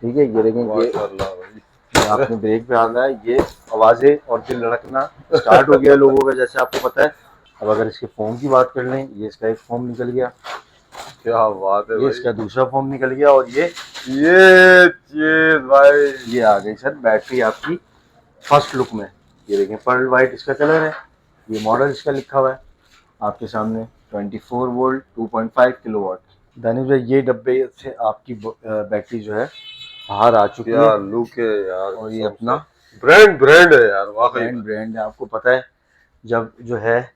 ठीक है, ये देखें, माशाल्लाह भाई। ये आपने ब्रेक पे आना है, ये आवाज़ें और दिल धड़कना स्टार्ट हो गया लोगों का, जैसे आपको पता है। अब अगर इसके फोम की बात कर लें, ये इसका एक फोम निकल गया, क्या बात है ये भाई। इसका दूसरा फोम निकल गया, और ये चीज भाई। ये आ गई सर बैटरी आपकी फर्स्ट लुक में। ये देखें, पर्ल वाइट इसका कलर है, ये मॉडल इसका लिखा हुआ है आपके सामने, 24 वोल्ट 2.5 किलोवाट। दानिश भाई, ये डब्बे से आपकी बैटरी जो है बाहर आ चुकी है, क्या लुक है यार, और ये अपना ब्रांड ब्रांड है यार वाकई में। ब्रांड है। आपको पता है, जब जो है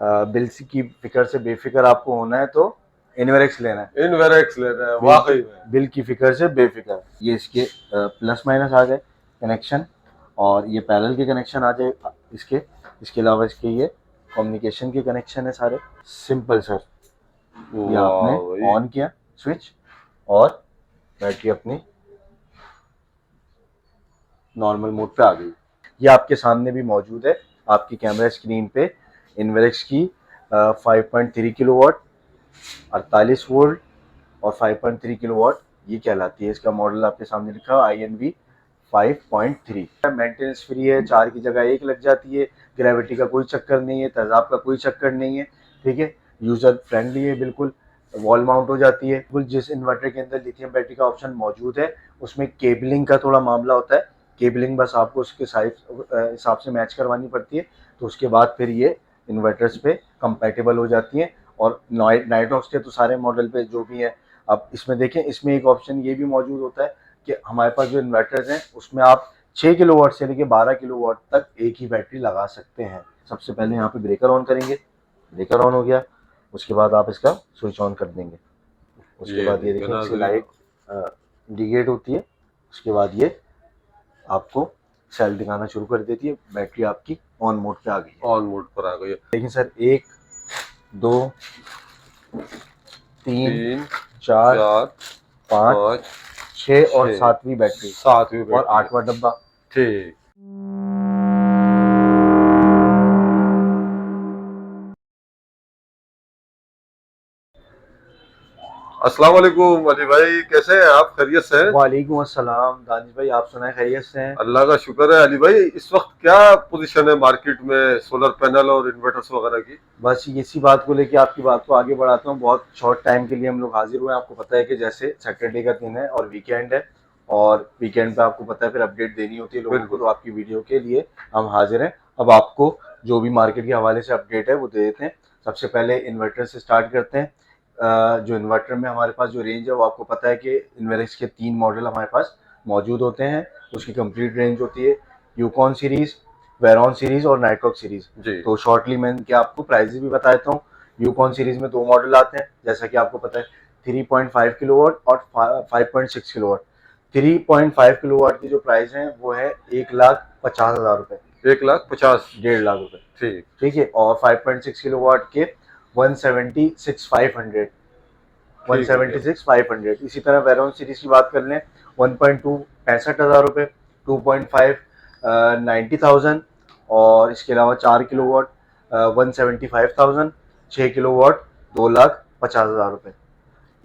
बिल की फिक्र से बेफिक्र आपको होना है तो इनवेरेक्स लेना है। इनवेरेक्स लेना है वाकई में। बिल की फिक्र से बेफिक्र। ये इसके प्लस माइनस आ गए कनेक्शन, और ये पैरेलल के कनेक्शन आ जाए इसके। इसके अलावा इसके ये कम्युनिकेशन के कनेक्शन है सारे। सिंपल सर, ये आपने वाह ऑन किया स्विच, और बैटरी अपनी नॉर्मल मोड पे आ गई। ये आपके सामने भी मौजूद है आपकी कैमरा स्क्रीन पे, इनवेरेक्स की 5.3 किलोवाट 48 वोल्ट और 5.3 किलोवाट ये कहलाती है। इसका मॉडल आपके सामने लिखा है INV 5.3। मेंटेनेंस फ्री है, 4 की जगह 1 लग जाती है, ग्रेविटी का कोई चक्कर नहीं है, तेजाब का कोई चक्कर नहीं है। ठीक है, यूजर फ्रेंडली है बिल्कुल, वॉल माउंट हो जाती है बिल्कुल। जिस इन्वर्टर के अंदर लिथियम बैटरी का ऑप्शन मौजूद है, उसमें केबलिंग का थोड़ा मामला होता है। केबलिंग बस आपको उसके साइज हिसाब से मैच करवानी पड़ती है, तो उसके बाद फिर ये इन्वर्टर्स पे कंपैटिबल हो जाती हैं। और नाइट्रॉक्स के तो सारे मॉडल पे जो भी है। अब इसमें देखें, इसमें एक ऑप्शन ये भी मौजूद होता है कि हमारे पास जो इन्वर्टर्स हैं उसमें आप 6 किलोवाट से लेकर 12 किलोवाट तक एक ही बैटरी लगा सकते हैं। सबसे पहले यहाँ पे ब्रेकर ऑन करेंगे, ब्रेकर ऑन हो गया, उसके बाद आप इसका स्विच ऑन कर देंगे। उसके बाद ये देखें, इसकी लाइट इंडिकेट होती है। उसके बाद ये आपको सेल दिखाना शुरू कर देती है, बैटरी आपकी ऑन मोड पे आ गई है। ऑन मोड पर आ गई है। देखिए सर, 1 2 3 3 4 4 5 5 6 और 6 7वीं बैटरी, 7वीं और बैटरी। 8वां डब्बा। ठीक। अस्सलाम वालेकुम अली भाई, कैसे हैं आप? खैरियत से हैं? वालेकुम अस्सलाम दानिश भाई, आप सुनाए खैरियत से हैं? अल्लाह का शुक्र है। अली भाई, इस वक्त क्या पोजीशन है मार्केट में सोलर पैनल और इन्वर्टर्स वगैरह की? बस इसी बात को लेके आपकी बात को आगे बढ़ाता हूँ। बहुत शॉर्ट टाइम के लिए हम लोग हाजिर हुए हैं। आपको पता है कि जैसे सैटरडे का दिन है और वीकेंड है, और वीकेंड पे आपको पता है फिर अपडेट देनी होती है लोगों को, तो आपकी वीडियो के लिए हम हाजिर हैं। अब आपको जो भी मार्केट के हवाले से अपडेट है वो दे देते हैं। सबसे पहले इन्वर्टर से स्टार्ट करते हैं। जो इन्वर्टर में हमारे पास जो रेंज है, वो आपको पता है कि इन्वेरेक्स के 3 मॉडल हमारे पास मौजूद होते हैं। उसकी कंप्लीट रेंज होती है यूकॉन सीरीज, वेरॉन सीरीज और नाइट्रॉक सीरीज। तो शॉर्टली मैं इनके आपको प्राइजेस भी बता देता हूँ। यूकॉन सीरीज में 2 मॉडल आते हैं, जैसा कि आपको पता है, 3.5 किलोवाट और 5.6 किलोवाट। 3.5 किलोवाट की जो प्राइस है वो है 1,50,000 रुपए, 1,50,000 1.5 लाख रुपए। ठीक। ठीक है, और 5.6 किलोवाट के 176,500, 176,500। इसी तरह वेरॉन सीरीज की बात कर लें, 1.2 65,000 रुपये, 2.5 90,000, और इसके अलावा 4 किलोवाट 175,000, 6 किलोवाट 2,50,000 रुपये।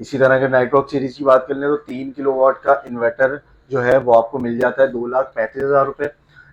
इसी तरह अगर नाइट्रॉक सीरीज की बात कर लें तो 3 किलोवाट का इन्वर्टर जो है वो आपको मिल जाता है 2,35,000 रुपये।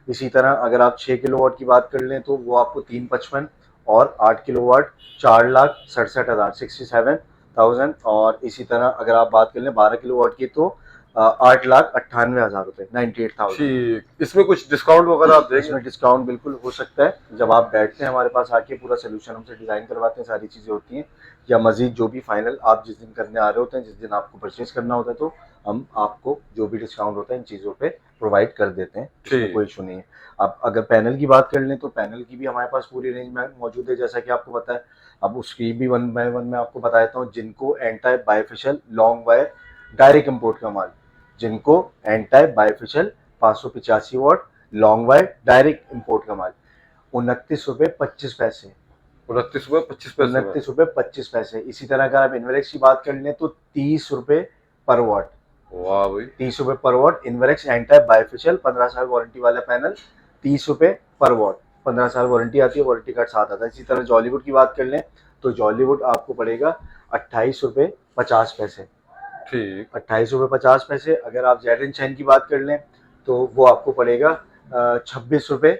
इसी तरह अगर आप 6 किलोवाट की बात कर लें तो वो आपको 355, और 8 किलोवाट 4,67,000 67,000। और इसी तरह अगर आप बात कर लें 12 किलोवाट की तो 8,98,000 रुपये 98,000। ठीक, इसमें कुछ डिस्काउंट वगैरह आप देंगे? इसमें डिस्काउंट बिल्कुल हो सकता है। जब आप बैठते हैं हमारे पास आके, पूरा सोल्यूशन हमसे डिज़ाइन करवाते हैं, सारी चीज़ें होती हैं, या मजीद जो भी फाइनल आप जिस दिन करने आ रहे होते हैं, जिस दिन आपको परचेज करना होता है, तो हम आपको जो भी डिस्काउंट होता है इन चीज़ों पे प्रोवाइड कर देते हैं, इसमें कोई इशू नहीं है। अब अगर पैनल की बात कर लें तो पैनल की भी हमारे पास पूरी रेंज में मौजूद है, जैसा कि आपको पता है। अब उसकी भी 1 बाय 1 मैं आपको बता देता हूँ। जिनको N type bifacial long wire direct import का माल, जिनको N type bifacial 585 watt long wire direct import का माल, 29 रुपये 25 पैसे, 29 रुपये 25 पैसे 29 रुपये 25 पैसे। इसी तरह अगर आप इन्वेरेक्स की बात कर लें तो 30 रुपये पर वाट, वाह भाई, 30 रुपये पर वाट। इन्वेरेक्स एन टाइप बाइफेशियल 15 साल वारंटी वाला पैनल, 30 रुपये पर वाट, 15 साल वारंटी आती है, वारंटी कार्ड साथ आता है। इसी तरह जॉलीवुड की बात कर लें तो जॉलीवुड आपको पड़ेगा 28 रुपये 50 पैसे, ठीक। 28 रुपये 50 पैसे। अगर आप जेड एंड शाइन की बात कर लें तो वो आपको पड़ेगा 26 रुपये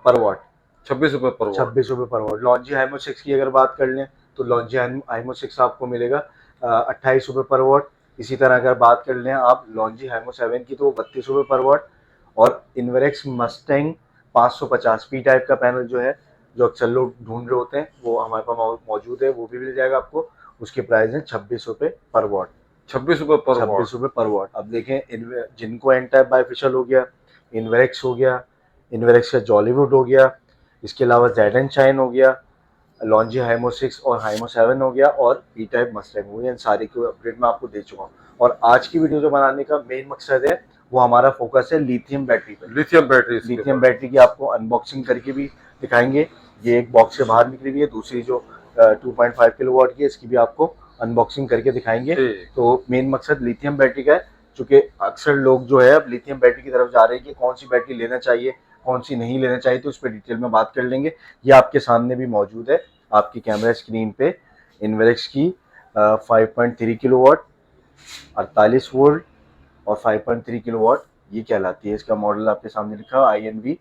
पर वॉट। 26 रुपए पर वॉट। 26 रुपये पर वॉट। लॉन्जी हाइमो 6 की अगर बात कर लें तो लॉन्जी हाइमो 6 आपको मिलेगा 28 रुपये पर वॉट। इसी तरह अगर बात कर लें आप लॉन्जी हाइमो 7 की तो वो 32 रुपये पर वॉट। और इन्वेरेक्स मस्टैंग 550 पी टाइप का पैनल जो है, जो अक्सर लोग ढूंढ रहे होते हैं, वो हमारे पास मौजूद है, वो भी मिल जाएगा आपको। उसके प्राइस है 26 रुपये पर वॉट। 26 रुपए पर वॉट। 26 रुपये पर वॉट। अब देखें जिनको एन टाइप बाइफिशियल हो गया, इन्वेरेक्स हो गया, इन्वेरेक्स का जॉलीवुड हो गया, इसके अलावा जेड एंड शाइन हो गया, लॉन्जी हाइमो 6 और हाइमो 7 हो गया, और पी टाइप मस्टैंग हो गया। इन सारी की अपडेट मैं आपको दे चुका हूँ। और आज की वीडियो जो बनाने का मेन मकसद है वो हमारा फोकस है लिथियम बैटरी पर। Lithium battery. लिथियम बैटरी की आपको अनबॉक्सिंग करके भी दिखाएंगे। ये एक बॉक्स से बाहर निकली हुई है, दूसरी जो 2.5 किलोवाट की है, इसकी भी आपको अनबॉक्सिंग करके दिखाएंगे। तो मेन मकसद लिथियम बैटरी का है, चूंकि अक्सर लोग जो है अब लिथियम बैटरी की तरफ जा रहे हैं कि कौन सी बैटरी लेना चाहिए, कौन सी नहीं लेना चाहिए, तो उस पर डिटेल में बात कर लेंगे। ये आपके सामने भी मौजूद है आपकी कैमरा स्क्रीन पे, इन्वेरेक्स की 5.3 किलोवाट, 48 वोल्ट और 5.3 किलोवाट ये कहलाती है। इसका मॉडल आपके सामने लिखा है INV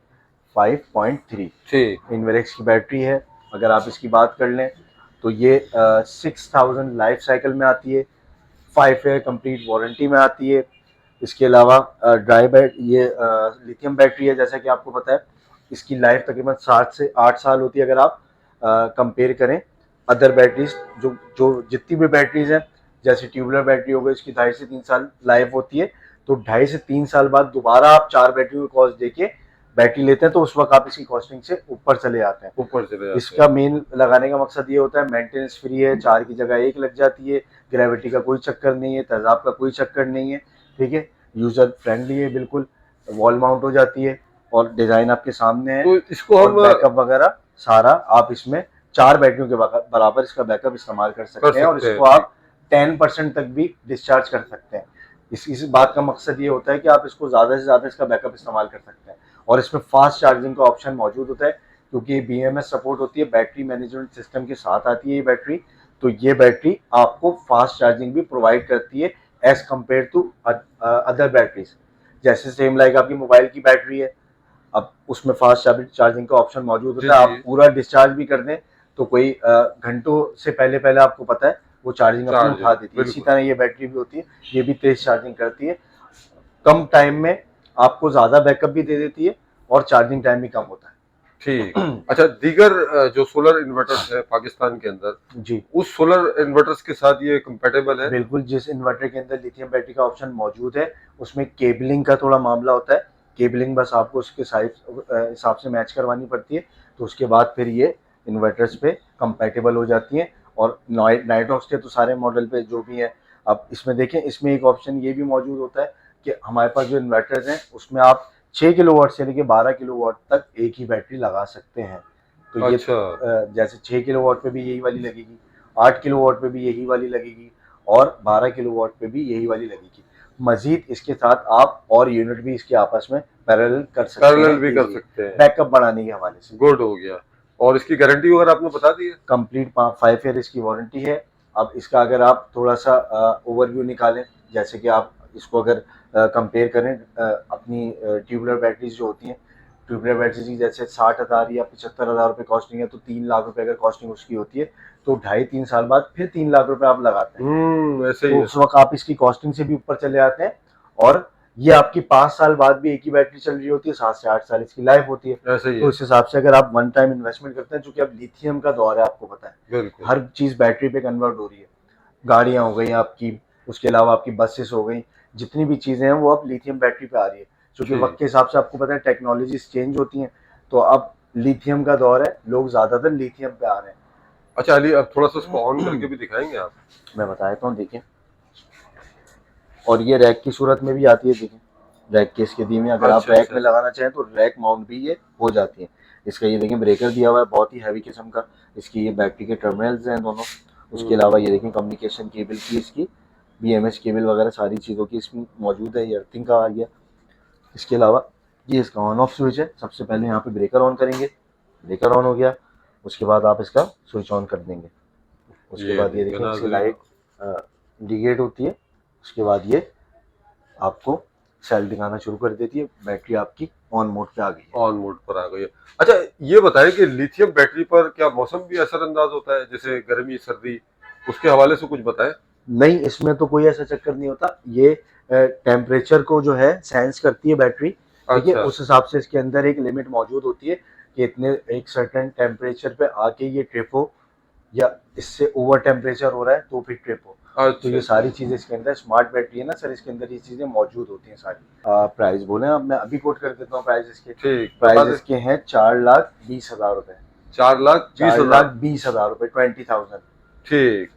5.3। इन्वेरेक्स की बैटरी है। अगर आप इसकी बात कर लें तो ये 6000 लाइफ साइकिल में आती है, 5 ईयर कंप्लीट वारंटी में आती है। इसके अलावा ड्राई बैट ये लिथियम बैटरी है, जैसा कि आपको पता है इसकी लाइफ तकरीबन 7 से 8 साल होती है। अगर आप कंपेयर करें अदर बैटरीज, जो जो जितनी भी बैटरीज हैं, जैसे ट्यूबुलर बैटरी हो गई, इसकी 2.5 से 3 साल लाइफ होती है। तो 2.5 से 3 साल बाद दोबारा आप 4 बैटरी की कॉस्ट देके बैटरी लेते हैं, तो उस वक्त आप इसकी कॉस्टिंग से ऊपर चले जाते हैं। इसका मेन लगाने का मकसद ये होता है, मेंटेनेंस फ्री है, 4 की जगह 1 लग जाती है, ग्रेविटी का कोई चक्कर नहीं है, तेजाब का कोई चक्कर नहीं है, ठीक है, यूजर फ्रेंडली है बिल्कुल, वॉल माउंट हो जाती है, और डिजाइन आपके सामने है। तो इसको हम बैकअप वगैरह सारा आप इसमें 4 बैटरियों के बराबर इसका बैकअप इस्तेमाल कर सकते हैं, और इसको आप 10% तक भी डिस्चार्ज कर सकते हैं। इस बात का मकसद ये होता है कि आप इसको ज़्यादा से ज़्यादा इसका बैकअप इस्तेमाल कर सकते हैं। और इसमें फास्ट चार्जिंग का ऑप्शन मौजूद होता है, क्योंकि BMS सपोर्ट होती है, बैटरी मैनेजमेंट सिस्टम के साथ आती है ये बैटरी। तो ये बैटरी आपको फास्ट चार्जिंग भी प्रोवाइड करती है as compare to other batteries. जैसे सेम लाइक आपकी मोबाइल की बैटरी है, अब उसमें फास्ट चार्जिंग का ऑप्शन मौजूद होता है। आप पूरा डिस्चार्ज भी कर दें तो कोई घंटों से पहले पहले आपको पता है वो चार्जिंग अपनी उठा देती है। इसी तरह ये बैटरी भी होती है, ये भी तेज चार्जिंग करती है, कम टाइम में आपको ज्यादा बैकअप भी दे देती है, और चार्जिंग टाइम भी कम होता है। ठीक। अच्छा, दीगर जो सोलर इन्वर्टर्स है पाकिस्तान के अंदर जी, उस सोलर इन्वर्टर्स के साथ ये कंपेटेबल है? बिल्कुल। जिस इन्वर्टर के अंदर लिथियम बैटरी का ऑप्शन मौजूद है उसमें केबलिंग का थोड़ा मामला होता है। केबलिंग बस आपको उसके साइज हिसाब से मैच करवानी पड़ती है, तो उसके बाद फिर ये इन्वर्टर्स पे कंपैटिबल हो जाती हैं। और नाइट्रॉक्स के तो सारे मॉडल पे जो भी है। अब इसमें देखें, इसमें एक ऑप्शन ये भी मौजूद होता है कि हमारे पास जो इन्वर्टर्स हैं उसमें आप 6 किलोवाट से लेकर 12 किलोवाट तक एक ही बैटरी लगा सकते हैं। तो ये जैसे 6 किलोवाट पे भी यही वाली लगेगी, 8 किलोवाट पे भी यही वाली लगेगी, और 12 किलोवाट पे भी यही वाली लगेगी। मजीद इसके साथ आप और यूनिट भी इसके आपस में पैरेलल कर सकते हैं बैकअप बढ़ाने के हवाले से। गुड हो गया। और इसकी गारंटी वगैरह आपने बता दी है? कंप्लीट 5 ईयर इसकी वारंटी है। अब इसका अगर आप थोड़ा सा ओवरव्यू निकालें, जैसे कि आप इसको अगर कंपेयर करें अपनी ट्यूबुलर बैटरीज जो होती हैं, ट्यूबुलर बैटरीज की जैसे 60,000 या 75,000 रुपये कॉस्टिंग है, तो 3 लाख रुपए अगर कॉस्टिंग उसकी होती है, तो 2.5-3 साल बाद फिर 3 लाख रुपए आप लगाते हैं। ऐसे तो उस वक्त आप इसकी कॉस्टिंग से भी ऊपर चले जाते हैं, और ये आपकी 5 साल बाद भी एक ही बैटरी चल रही होती है, 7 से 8 साल इसकी लाइफ होती है। तो इस हिसाब से अगर आप वन टाइम इन्वेस्टमेंट करते हैं, चूंकि अब लिथियम का दौर है, आपको पता है हर चीज बैटरी पे कन्वर्ट हो रही है। गाड़ियां हो गई आपकी, उसके अलावा आपकी बसेस हो गई, जितनी भी चीजें हैं वो अब लिथियम बैटरी पे आ रही है। क्योंकि वक्त के हिसाब से आपको पता है टेक्नोलॉजीज चेंज होती हैं, तो अब लिथियम का दौर है, लोग ज्यादातर लिथियम पे आ रहे हैं। अच्छा अली, अब थोड़ा सा इसको ऑन करके भी दिखाएंगे आप? मैं बता देता हूँ, देखिए। और ये रैक की सूरत में भी आती है, देखिए रैक केस के दी में, अगर आप रैक में लगाना चाहें तो रैक माउंट भी ये हो जाती है। इसका ये देखिए ब्रेकर दिया हुआ है, बहुत ही हैवी किस्म का। इसकी ये बैटरी के टर्मिनल्स हैं दोनों। उसके अलावा ये देखिए कम्युनिकेशन केबल की, इसकी BMS केबल वगैरह सारी चीज़ों की इसमें मौजूद है। ये अर्थिंग का आ गया। इसके अलावा ये इसका ऑन ऑफ स्विच है। सबसे पहले यहाँ पे ब्रेकर ऑन करेंगे, ब्रेकर ऑन हो गया, उसके बाद आप इसका स्विच ऑन कर देंगे। उसके बाद ये देखिए इसकी लाइट इंडिकेट होती है, उसके बाद ये आपको सेल दिखाना शुरू कर देती है। बैटरी आपकी ऑन मोड पे आ गई है। ऑन मोड पर आ गई है। अच्छा, ये बताएं कि लिथियम बैटरी पर क्या मौसम भी असरअंदाज होता है, जैसे गर्मी सर्दी, उसके हवाले से कुछ बताएं। नहीं, इसमें तो कोई ऐसा चक्कर नहीं होता। ये टेम्परेचर को जो है सेंस करती है बैटरी, ठीक है। अच्छा। उस हिसाब से इसके अंदर एक लिमिट मौजूद होती है कि इतने एक सर्टेन टेम्परेचर पे आके ये ट्रिप हो, या इससे ओवर टेम्परेचर हो रहा है तो फिर ट्रिप हो। तो अच्छा ये अच्छा। सारी चीजें इसके अंदर, स्मार्ट बैटरी है ना सर, इसके अंदर ये चीजें मौजूद होती हैं सारी। प्राइस बोले, अब मैं अभी कोट कर देता हूँ प्राइस इसके। ठीक, बता प्राइस दें। इसके हैं 4,20,000 रुपए। 4,20,000। 4,20,000 रुपए, 20,000। ठीक।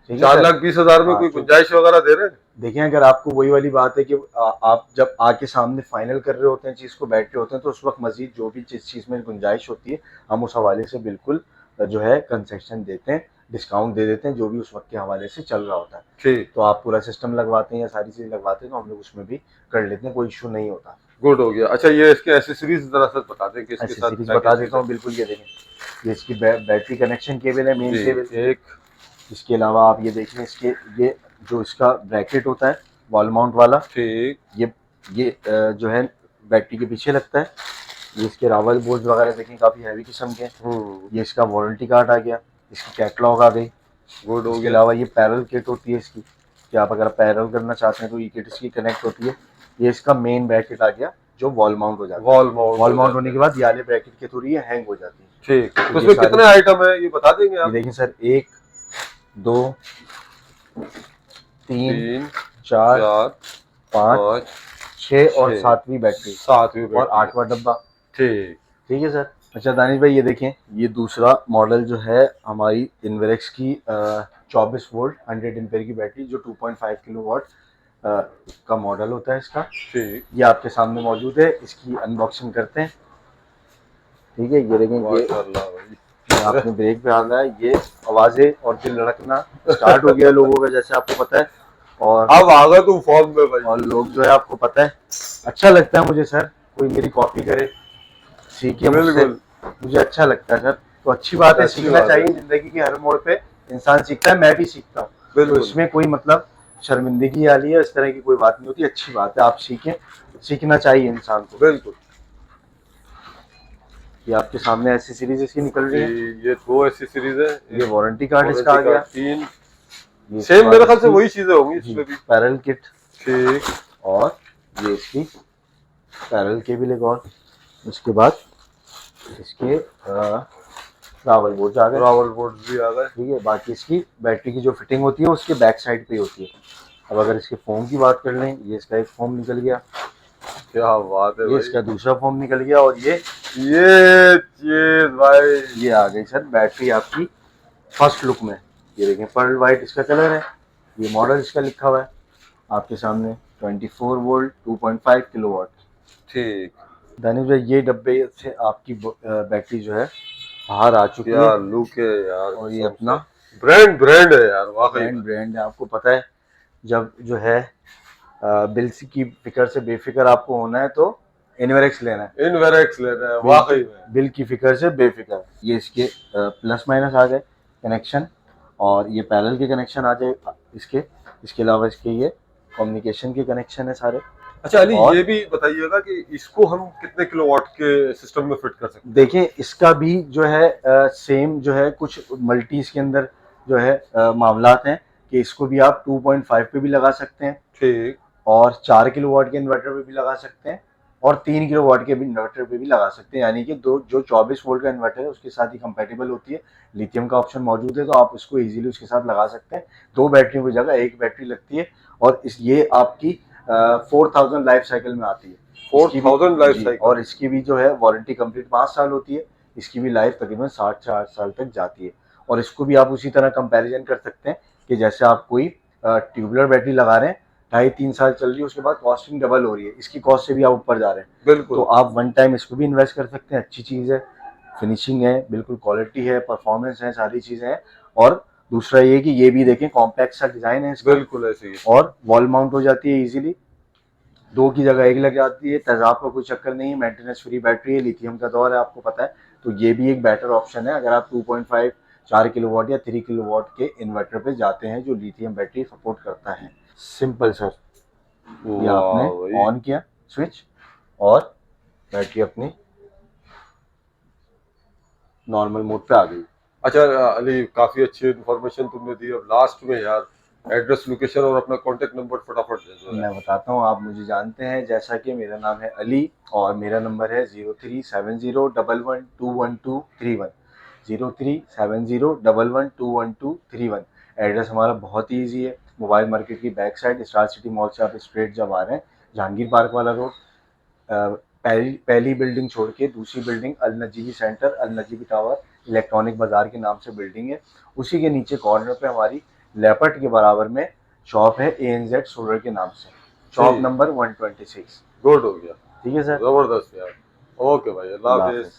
ठीक है चार सर। लाख बीस हजार में हाँ, कोई तो गुंजाइश वगैरह दे रहे हैं? देखें, अगर आपको वही वाली बात है कि आप जब आके सामने फाइनल कर रहे होते हैं चीज़ को, बैठ रहे होते हैं, तो उस वक्त मजीद जो भी जिस चीज़ में गुंजाइश होती है, हम उस हवाले से बिल्कुल जो है कंसेशन देते हैं, डिस्काउंट दे देते हैं, जो भी उस वक्त के हवाले से चल रहा होता है। ठीक, तो आप पूरा सिस्टम लगवाते हैं या सारी चीज़ लगवाते हैं, तो हम लोग उसमें भी कर लेते हैं, कोई इशू नहीं होता। गुड हो गया। अच्छा, ये इसके एसेसरीज जरा सा बता दें कि इसके ऐसी साथ सीरीज क्या क्या बता चीज़ देता है। हूँ, बिल्कुल। ये देखें, ये इसकी बैटरी कनेक्शन केबल है, मेन जी, केबल। एक। इसके अलावा आप ये देखें, इसके ये जो इसका ब्रैकेट होता है वॉल माउंट वाला, ठीक। ये जो है बैटरी के पीछे लगता है। ये इसके रावल बोर्ड वगैरह देखें, काफ़ी हैवी किस्म के हैं। ये इसका वारंटी कार्ड आ गया, इसकी कैटलॉग आ गई। गुड हो इसके गया। अलावा ये पैरल किट होती है इसकी, कि आप अगर पैरल करना चाहते हैं तो ये किट इसकी कनेक्ट होती है। ये इसका मेन ब्रैकेट आ गया जो वॉल माउंट हो जाता है। वॉल माउंट वॉल हो माउंट जाता होने है। के बाद ये वाले ब्रैकेट के थ्रू ये हैंग हो जाती है। ठीक, तो तो ये इसमें सारी, कितने आइटम है ये बता देंगे ये आप? देखें सर, 1, 2, 3, 3, 4, 4, 5, 5, 6 और 6, 7वीं बैटरी, 7वीं और बैटरी। 8वां डब्बा। ठीक। ठीक है सर। अच्छा दानिश भाई, ये देखें, ये दूसरा मॉडल जो है हमारी इन्वेरेक्स की 24 वोल्ट 100 एम्पेयर की बैटरी, जो 2.5 किलोवाट का मॉडल होता है इसका। ठीक। ये आपके सामने मौजूद है, इसकी अनबॉक्सिंग करते हैं। ठीक है, ये देखें, माशाल्लाह भाई। ये आपने ब्रेक पे आना है, ये आवाज़ें और दिल धड़कना स्टार्ट हो गया लोगों का, जैसे आपको पता है। और अब आ गए तुम फॉर्म में भाई। लोग जो है, आपको पता है, अच्छा लगता है मुझे सर, कोई मेरी कॉपी करे, सीखे मुझसे, बिल्कुल। मुझे अच्छा लगता है सर। तो अच्छी बात है, अच्छी सीखना बात है। चाहिए। जिंदगी के हर मोड़ पे इंसान सीखता है, मैं भी सीखता हूँ। तो बिल्कुल। इसमें कोई मतलब शर्मिंदगी वाली है इस तरह की कोई बात नहीं होती। अच्छी बात है, आप सीखें, सीखना चाहिए इंसान को। बिल्कुल। ये आपके सामने ऐसी सीरीज इसकी निकल रही है। ये 2 ऐसी सीरीज है। ये वारंटी कार्ड इसका आ गया। 3 ये सेम मेरे ख्याल से वही चीजें होंगी इसमें भी। पैरल किट, ठीक। और ये इसकी पैरल केबल एक और। उसके बाद इसके रावल बोर्ड आ गए। रावल बोर्ड भी आ गए। ठीक है, बाकी इसकी बैटरी की जो फिटिंग होती है उसके बैक साइड पे होती है। अब अगर इसके फोम की बात कर लें, ये इसका एक फोम निकल गया, क्या बात है ये भाई। इसका दूसरा फोम निकल गया, और ये चीज भाई। ये आ गई सर बैटरी आपकी फर्स्ट लुक में। ये देखें, पर्ल वाइट इसका कलर है, ये मॉडल इसका लिखा हुआ है आपके सामने, 24 वोल्ट 2.5 किलोवाट। ठीक। दानिश भाई, ये डब्बे से आपकी बैटरी जो है बाहर आ चुकी क्या है। लुक है यार। और ये अपना ब्रांड है यार, वाकई में। ब्रांड है, आपको पता है। जब जो है बिल की फिक्र से बेफिक्र आपको होना है तो इन्वेरेक्स लेना है। इनवेरेक्स लेना है, वाकई में। बिल की फिक्र से बेफिक्र। ये इसके प्लस माइनस आ गए कनेक्शन, और ये पैरेलल के कनेक्शन आ जाए इसके। इसके अलावा इसके ये कम्युनिकेशन के कनेक्शन है सारे। अच्छा अली, और ये भी बताइएगा कि इसको हम कितने किलोवाट के सिस्टम में फिट कर सकते हैं? देखें, इसका भी जो है सेम जो है, कुछ मल्टीज के अंदर जो है मामलात हैं कि इसको भी आप 2.5 पे भी लगा सकते हैं, ठीक। और 4 किलोवाट के इन्वर्टर पे भी लगा सकते हैं, और 3 किलोवाट के भी इन्वर्टर पे भी लगा सकते हैं। यानी कि दो जो 24 वोल्ट का इन्वर्टर है उसके साथ ही कंपेटेबल होती है। लिथियम का ऑप्शन मौजूद है, तो आप उसको इजीली उसके साथ लगा सकते हैं। 2 बैटरियों की जगह 1 बैटरी लगती है, और ये आपकी 4000 लाइफ साइकिल में आती है। 4000 लाइफ साइकिल। और इसकी भी जो है वारंटी कंप्लीट 5 साल होती है। इसकी भी लाइफ तकरीबन 60 से 8 साल तक जाती है। और इसको भी आप उसी तरह कंपैरिजन कर सकते हैं कि जैसे आप कोई ट्यूबुलर बैटरी लगा रहे हैं, 2.5-3 साल चल रही है, उसके बाद कॉस्टिंग डबल हो रही है, इसकी कॉस्ट से भी आप ऊपर जा रहे हैं। बिल्कुल। तो आप वन टाइम इसको भी इन्वेस्ट कर सकते हैं। अच्छी चीज़ है, फिनिशिंग है, बिल्कुल क्वालिटी है, परफॉर्मेंस है, सारी चीज़ें हैं। और दूसरा ये कि ये भी देखें, कॉम्पैक्ट सा डिज़ाइन है इसका, बिल्कुल ऐसे ही। और वॉल माउंट हो जाती है इजीली, 2 की जगह 1 लग जाती है। तेजाब का कोई चक्कर नहीं है, मेंटेनेंस फ्री बैटरी है, लिथियम का दौर है, आपको पता है। तो ये भी एक बेटर ऑप्शन है। अगर आप 2.5 4 किलोवाट या 3 किलोवाट के इन्वर्टर पे जाते हैं जो लिथियम बैटरी सपोर्ट करता है। सिंपल सर, ये आपने वाह भाई। ऑन किया स्विच और बैटरी अपनी नॉर्मल मोड पे आ गई। अच्छा अली, काफी अच्छी इन्फॉर्मेशन तुमने दी। अब लास्ट में यार एड्रेस, लोकेशन और अपना कांटेक्ट नंबर फटाफट दे दो यार। मैं बताता हूँ, आप मुझे जानते हैं जैसा कि मेरा नाम है अली और मेरा नंबर है 037011212131, 037011212131। एड्रेस हमारा बहुत ही ईजी है, मोबाइल मार्केट की back side, star city mall से आप स्ट्रेट जब आ रहे हैं जहांगीर पार्क वाला रोड, पहली बिल्डिंग छोड़ के दूसरी बिल्डिंग अल नजीबी सेंटर, अल नजीबी टावर इलेक्ट्रॉनिक बाजार के नाम से बिल्डिंग है। उसी के नीचे कॉर्नर पे हमारी लेपर्ट के बराबर में शॉप है ANZ सोलर के नाम से, शॉप ठीक, नंबर 126। गुड हो गया, ठीक है सर, जबरदस्त यार। ओके भाई, अल्लाह अल्लाह हाफिज। हाफिज।